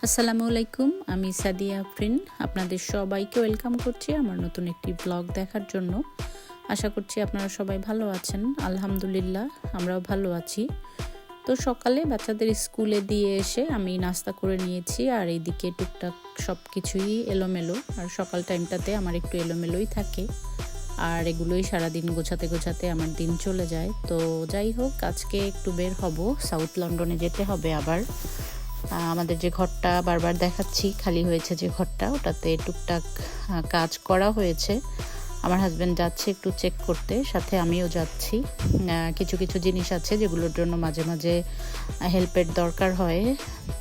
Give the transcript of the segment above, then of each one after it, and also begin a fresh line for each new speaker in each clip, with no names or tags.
আসসালামু আলাইকুম, আমি সাদিয়া আফরিন। আপনাদের সবাইকে ওয়েলকাম করছি আমার নতুন একটি ব্লগ দেখার জন্য। আশা করছি আপনারা সবাই ভালো আছেন। আলহামদুলিল্লাহ, আমরাও ভালো আছি। তো সকালে বাচ্চাদের স্কুলে দিয়ে এসে আমি নাস্তা করে নিয়েছি, আর এইদিকে টুকটাক সব কিছুই এলোমেলো। আর সকাল টাইমটাতে আমার একটু এলোমেলোই থাকে, আর এগুলোই সারাদিন গোছাতে গোছাতে আমার দিন চলে যায়। তো যাই হোক, আজকে একটু বের হব, সাউথ লন্ডনে যেতে হবে আবার। আমাদের যে ঘরটা বারবার দেখাচ্ছি খালি হয়েছে, যে ঘরটা, ওটাতে টুকটাক কাজ করা হয়েছে। আমার হাজব্যান্ড যাচ্ছে একটু চেক করতে, সাথে আমিও যাচ্ছি। কিছু কিছু জিনিস আছে যেগুলোর জন্য মাঝে মাঝে হেল্পের দরকার হয়,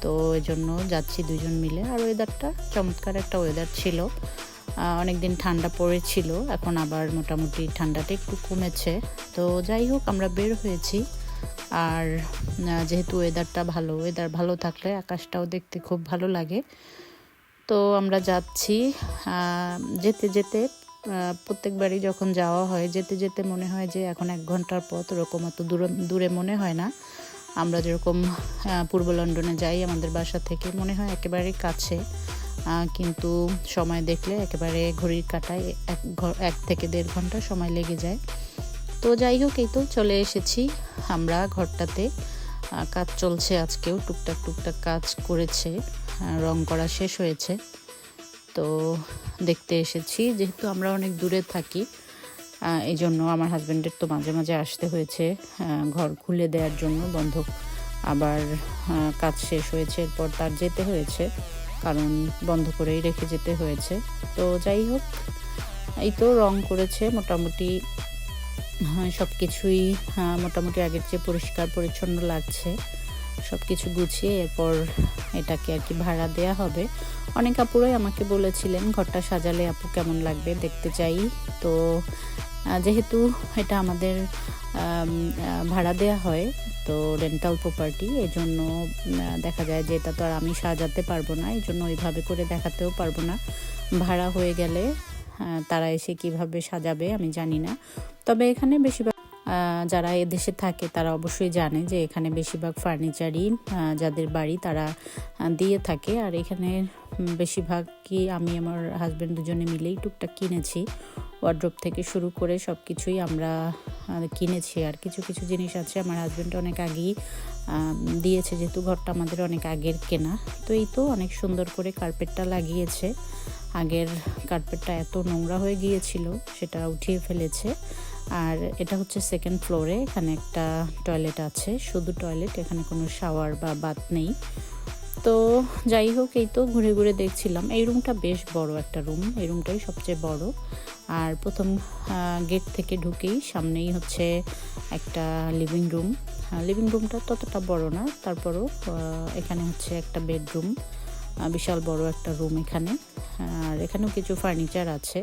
তো এই জন্য যাচ্ছি দুজন মিলে। আর ওয়েদারটা চমৎকার একটা ওয়েদার ছিল। অনেক দিন ঠান্ডা পড়েছিল, এখন আবার মোটামুটি ঠান্ডাটা একটু কমেছে। তো যাই হোক, আমরা বের হয়েছি। আর যেহেতু ওয়েদারটা ভালো, ওয়েদার ভালো থাকলে আকাশটাও দেখতে খুব ভালো লাগে। তো আমরা যাচ্ছি। যেতে যেতে প্রত্যেকবারই যখন যাওয়া হয়, যেতে যেতে মনে হয় যে এখন 1 ঘন্টার পথ, ওরকম অত দূরে মনে হয় না। আমরা যেরকম পূর্ব লন্ডনে যাই আমাদের বাসা থেকে, মনে হয় একেবারেই কাছে, কিন্তু সময় দেখলে একেবারে ঘড়ির কাঁটায় 1 থেকে 1.5 ঘন্টা সময় লেগে যায়। তো যাই হোক, এই তো চলে এসেছি আমরা ঘরটাতে। কাজ চলছে, আজকেও টুকটাক টুকটাক কাজ করেছে, রং করা শেষ হয়েছে। তো দেখতে এসেছি, যেহেতু আমরা অনেক দূরে থাকি, এই জন্য আমার হাজব্যান্ডের তো মাঝে মাঝে আসতে হয়েছে ঘর খুলে দেওয়ার জন্য। বন্ধক আবার কাজ শেষ হয়েছে, এরপর তার যেতে হয়েছে, কারণ বন্ধ করেই রেখে যেতে হয়েছে। তো যাই হোক, এই তো রং করেছে মোটামুটি। সব কিছুই মোটামুটি আগের চেয়ে পরিষ্কার পরিচ্ছন্ন লাগছে। সব কিছু গুছিয়ে এরপর এটাকে আর কি ভাড়া দেয়া হবে। অনেক আপুরাই আমাকে বলেছিলেন ঘরটা সাজালে আপু কেমন লাগবে, দেখতে চাই। তো যেহেতু এটা আমাদের ভাড়া দেয়া হয়, তো রেন্টাল প্রপার্টি, এই জন্য দেখা যায় যে এটা তো আর আমি সাজাতে পারবো না, এই জন্য ওইভাবে করে দেখাতেও পারবো না। ভাড়া হয়ে গেলে তারা এসে কিভাবে সাজাবে আমি জানি না। তবে এখানে বেশিরভাগ যারা এদেশে থাকে তারা অবশ্যই জানে যে এখানে বেশিরভাগ ফার্নিচারই যাদের বাড়ি তারা দিয়ে থাকে। আর এখানে বেশিরভাগই আমি আমার হাজব্যান্ড দুজনে মিলেই টুকটাক কিনেছি। ওয়ার্ড্রোব থেকে শুরু করে সব কিছুই আমরা কিনেছি। আর কিছু কিছু জিনিস আছে আমার হাজব্যান্ড অনেক আগেই দিয়েছে, যেহেতু ঘরটা আমাদের অনেক আগের কেনা। তো এই তো অনেক সুন্দর করে কার্পেটটা লাগিয়েছে। আগের কার্পেটটা এত নোংরা হয়ে গিয়েছিল, সেটা উঠিয়ে ফেলেছে। আর এটা হচ্ছে 2nd ফ্লোরে, এখানে একটা টয়লেট আছে, শুধু টয়লেট, এখানে কোনো শাওয়ার বা বাথ নেই। তো যাই হোক, এই তো ঘুরে ঘুরে দেখছিলাম। এই রুমটা বেশ বড় একটা রুম, এই রুমটাই সবচেয়ে বড়। আর প্রথম গেট থেকে ঢুকেই সামনেই হচ্ছে একটা লিভিং রুম। লিভিং রুমটা ততটা বড় না, তারপরও এখানে হচ্ছে একটা বেডরুম, বিশাল বড় একটা রুম এখানে। আর এখানেও কিছু ফার্নিচার আছে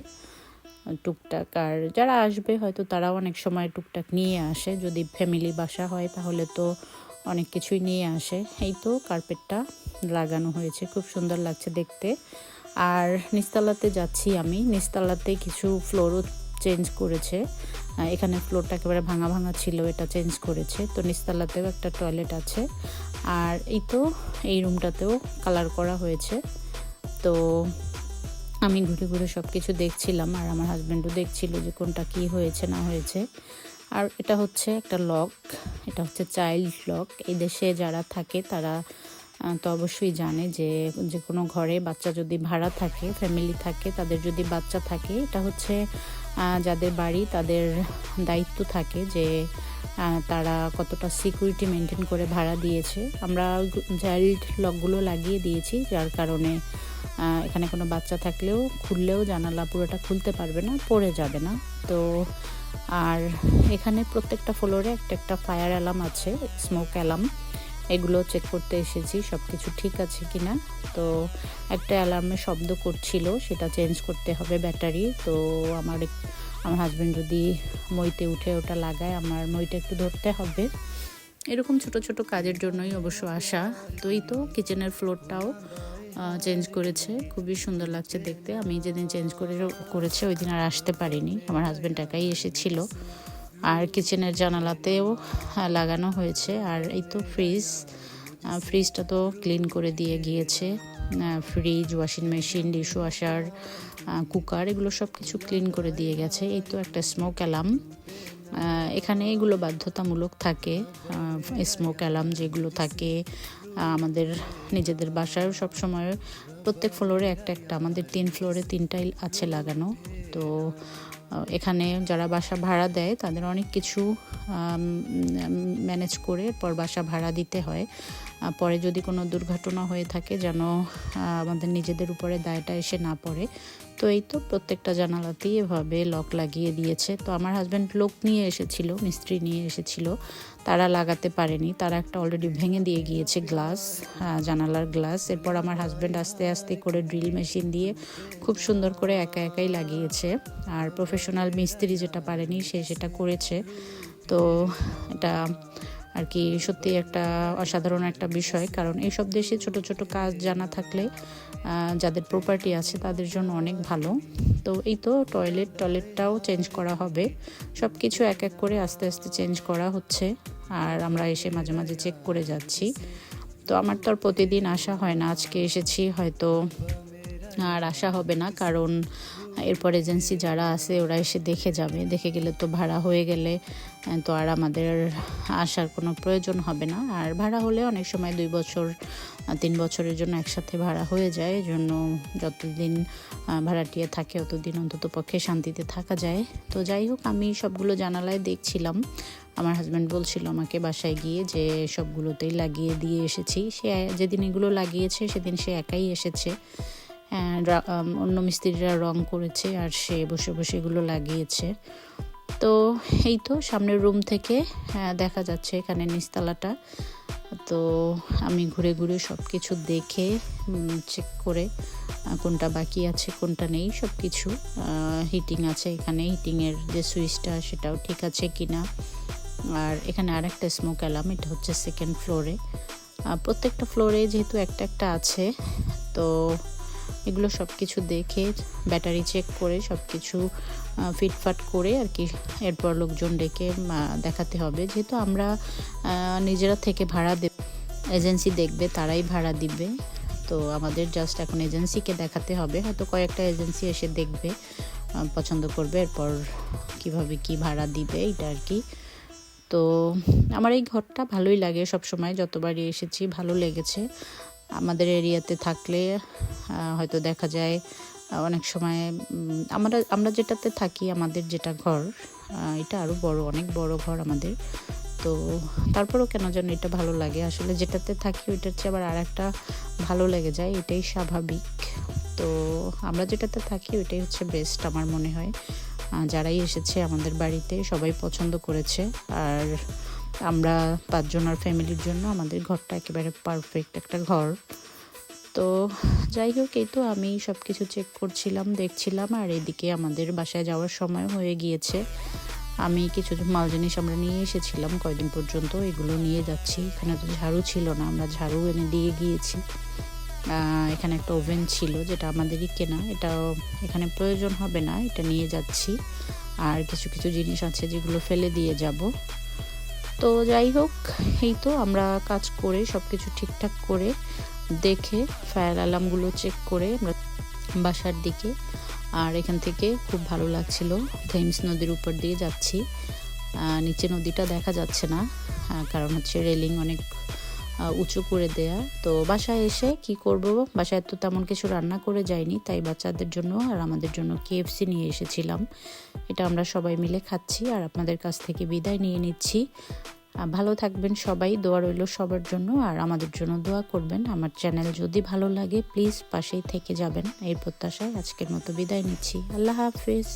টুকটাক। আর যারা আসবে হয়তো তারাও অনেক সময় টুকটাক নিয়ে আসে, যদি ফ্যামিলি বাসা হয় তাহলে তো অনেক কিছুই নিয়ে আসে। এই তো কার্পেটটা লাগানো হয়েছে, খুব সুন্দর লাগছে দেখতে। আর নিচতলাতে যাচ্ছি আমি। নিচতলাতে কিছু ফ্লোরও চেঞ্জ করেছে, এখানে ফ্লোরটা একেবারে ভাঙা ভাঙা ছিল, এটা চেঞ্জ করেছে। তো নিচতলাতেও একটা টয়লেট আছে। আর এই তো এই রুমটাতেও কালার করা হয়েছে। তো আমি ঘুরে ঘুরে সব কিছু দেখছিলাম, আর আমার হাজব্যান্ডও দেখছিল যে কোনটা কি হয়েছে না হয়েছে। আর এটা হচ্ছে একটা লক, এটা হচ্ছে চাইল্ড লক। এই দেশে যারা থাকে তারা তো অবশ্যই জানে যে যে কোনো ঘরে বাচ্চা যদি ভাড়া থাকে, ফ্যামিলি থাকে, তাদের যদি বাচ্চা থাকে, এটা হচ্ছে যাদের বাড়ি তাদের দায়িত্ব থাকে যে তারা কতটা সিকিউরিটি মেনটেন করে ভাড়া দিয়েছে। আমরা চাইল্ড লকগুলো লাগিয়ে দিয়েছি, যার কারণে এখানে কোনো বাচ্চা থাকলেও খুললেও জানালা পুরোটা খুলতে পারবে না, পড়ে যাবে না। তো আর এখানে প্রত্যেকটা ফ্লোরে একটা একটা ফায়ার অ্যালার্ম আছে, স্মোক অ্যালার্ম, এগুলো চেক করতে এসেছি সব কিছু ঠিক আছে কিনা। তো একটা অ্যালার্মের শব্দ করছিল, সেটা চেঞ্জ করতে হবে ব্যাটারি। তো আমার হাজব্যান্ড যদি মইতে উঠে ওটা লাগায়, আমার মইটা একটু ধরতে হবে। এরকম ছোট ছোট কাজের জন্যই অবশ্য আসা। তো এই তো কিচেনের ফ্লোরটাও চেঞ্জ করেছে, খুবই সুন্দর লাগছে দেখতে। আমি যেদিন চেঞ্জ করেছে ওই দিন আর আসতে পারিনি, আমার হাজব্যান্ড একাই এসেছিল। আর কিচেনের জানালাতেও লাগানো হয়েছে। আর এই তো ফ্রিজ, ফ্রিজটা তো ক্লিন করে দিয়ে গিয়েছে, fridge, washing machine, dishwasher, cooker, এগুলো সব কিছু ক্লিন করে দিয়ে গেছে। এই তো একটা স্মোক অ্যালার্ম, এখানে এগুলো বাধ্যতামূলক থাকে। স্মোক অ্যালার্ম যেগুলো থাকে আমাদের নিজেদের বাসায় সবসময় প্রত্যেক ফ্লোরে একটা একটা, আমাদের 3 ফ্লোরে 3টাই আছে লাগানো। তো এখানে যারা বাসা ভাড়া দেয় তাদের অনেক কিছু ম্যানেজ করে এরপর বাসা ভাড়া দিতে হয়। পরে যদি কোনো দুর্ঘটনা হয়ে থাকে যেন আমাদের নিজেদের উপরে দায়টা এসে না পড়ে। তো এই তো প্রত্যেকটা জানালাতেই এভাবে লক লাগিয়ে দিয়েছে। তো আমার হাজব্যান্ড লোক নিয়ে এসেছিল, মিস্ত্রি নিয়ে এসেছিল, তারা লাগাতে পারেনি, তারা একটা অলরেডি ভেঙে দিয়ে গিয়েছে গ্লাস, জানালার গ্লাস। এরপর আমার হাজব্যান্ড আস্তে আস্তে করে ড্রিল মেশিন দিয়ে খুব সুন্দর করে একা একাই লাগিয়েছে। আর প্রফেশনাল মিস্ত্রি যেটা পারেনি সে সেটা করেছে। তো এটা আর কি সত্যি একটা অসাধারণ একটা বিষয়, কারণ এইসব দেশে ছোট ছোট কাজ জানা থাকলে যাদের প্রপার্টি আছে তাদের জন্য অনেক ভালো। তো এই তো টয়লেটটাও চেঞ্জ করা হবে, সব কিছু এক এক করে আস্তে আস্তে চেঞ্জ করা হচ্ছে। আর আমরা এসে মাঝে মাঝে চেক করে যাচ্ছি। তো আমার তো আর প্রতিদিন আসা হয় না, আজকে এসেছি, হয়তো আর আসা হবে না, কারণ এরপর এজেন্সি যারা আছে ওরা এসে দেখে যাবে, দেখে গেলে তো ভাড়া হয়ে গেলে তো আর আমাদের আসার কোনো প্রয়োজন হবে না। আর ভাড়া হলে অনেক সময় 2 বছর 3 বছরের জন্য একসাথে ভাড়া হয়ে যায়, এই জন্য যতদিন ভাড়াটিয়া থাকে অতদিন অন্তত পক্ষে শান্তিতে থাকা যায়। তো যাই হোক, আমি সবগুলো জানালায় দেখছিলাম, আমার হাজব্যান্ড বলছিল আমাকে বাসায় গিয়ে যে সবগুলোতেই লাগিয়ে দিয়ে এসেছি। সে যেদিন এগুলো লাগিয়েছে সেদিন সে একাই এসেছে, অন্য মিস্ত্রিরা রং করেছে আর সে বসে বসে এগুলো লাগিয়েছে। তো এই তো সামনের রুম থেকে দেখা যাচ্ছে এখানে নিচতলাটা। তো আমি ঘুরে ঘুরে সব কিছু দেখে চেক করে কোনটা বাকি আছে কোনটা নেই সব কিছু। হিটিং আছে এখানে, হিটিংয়ের যে সুইচটা সেটাও ঠিক আছে কিনা। আর এখানে আরেকটা স্মোক অ্যালার্ম, এটা হচ্ছে 2nd ফ্লোরে। প্রত্যেকটা ফ্লোরে যেহেতু একটা একটা আছে, তো এগুলো সব কিছু দেখে ব্যাটারি চেক করে সব কিছু ফিটফাট করে আর কি এরপর লোকজন ডেকে দেখাতে হবে। যেহেতু আমরা নিজেরা থেকে ভাড়া দেব, এজেন্সি দেখবে, তারাই ভাড়া দিবে। তো আমাদের জাস্ট এখন এজেন্সিকে দেখাতে হবে, হয়তো কয়েকটা এজেন্সি এসে দেখবে, পছন্দ করবে, এরপর কিভাবে কি ভাড়া দিবে এটা আর কি। তো আমার এই ঘরটা ভালোই লাগে, সব সময় যতবারই এসেছি ভালো লেগেছে। আমাদের এরিয়াতে থাকলে হয়তো দেখা যায় অনেক সময় আমরা যেটাতে থাকি, আমাদের যেটা ঘর এটা আরও বড়, অনেক বড় ঘর আমাদের। তো তারপরেও কেন যেন এটা ভালো লাগে, আসলে যেটাতে থাকি ওইটার চেয়ে আবার আর একটা ভালো লেগে যায়, এটাই স্বাভাবিক। তো আমরা যেটাতে থাকি ওইটাই হচ্ছে বেস্ট আমার মনে হয়। যারাই এসেছে আমাদের বাড়িতে সবাই পছন্দ করেছে। আর আমরা 5 জনের ফ্যামিলির জন্য আমাদের ঘরটা একেবারে পারফেক্ট একটা ঘর। তো যাই হোক, এই তো আমি সব কিছু চেক করছিলাম, দেখছিলাম। আর এদিকে আমাদের বাসায় যাওয়ার সময় হয়ে গিয়েছে। আমি কিছু মাল জিনিস আমরা নিয়ে এসেছিলাম কয়দিন পর্যন্ত, এগুলো নিয়ে যাচ্ছি। এখানে তো ঝাড়ু ছিল না, আমরা ঝাড়ু এনে দিয়ে গিয়েছি। এখানে একটা ওভেন ছিল যেটা আমাদেরই কেনা, এটা এখানে প্রয়োজন হবে না, এটা নিয়ে যাচ্ছি। আর কিছু কিছু জিনিস আছে যেগুলো ফেলে দিয়ে যাব। তো যাই হোক, এই তো আমরা কাজ করে সব কিছু ঠিকঠাক করে দেখে ফায়ার অ্যালার্মগুলো চেক করে আমরা বাসার দিকে। আর এখান থেকে খুব ভালো লাগছিল, থেমস নদীর উপর দিয়ে যাচ্ছি। নিচে নদীটা দেখা যাচ্ছে না, কারণ হচ্ছে রেলিং অনেক উঁচু করে দেয়া। তো বাসায় এসে কি করব, বাসায় তো তেমন কিছু রান্না করে যাইনি, তাই বাচ্চাদের জন্য আর আমাদের জন্য KFC নিয়ে এসেছিলাম। এটা আমরা সবাই মিলে খাচ্ছি আর আপনাদের কাছ থেকে বিদায় নিয়ে নিচ্ছি। ভালো থাকবেন সবাই, দোয়া রইল সবার জন্য, আর আমাদের জন্য দোয়া করবেন। আমার চ্যানেল যদি ভালো লাগে প্লিজ পাশেই থেকে যাবেন, এই প্রত্যাশায় আজকের মতো বিদায় নিচ্ছি। আল্লাহ হাফেজ।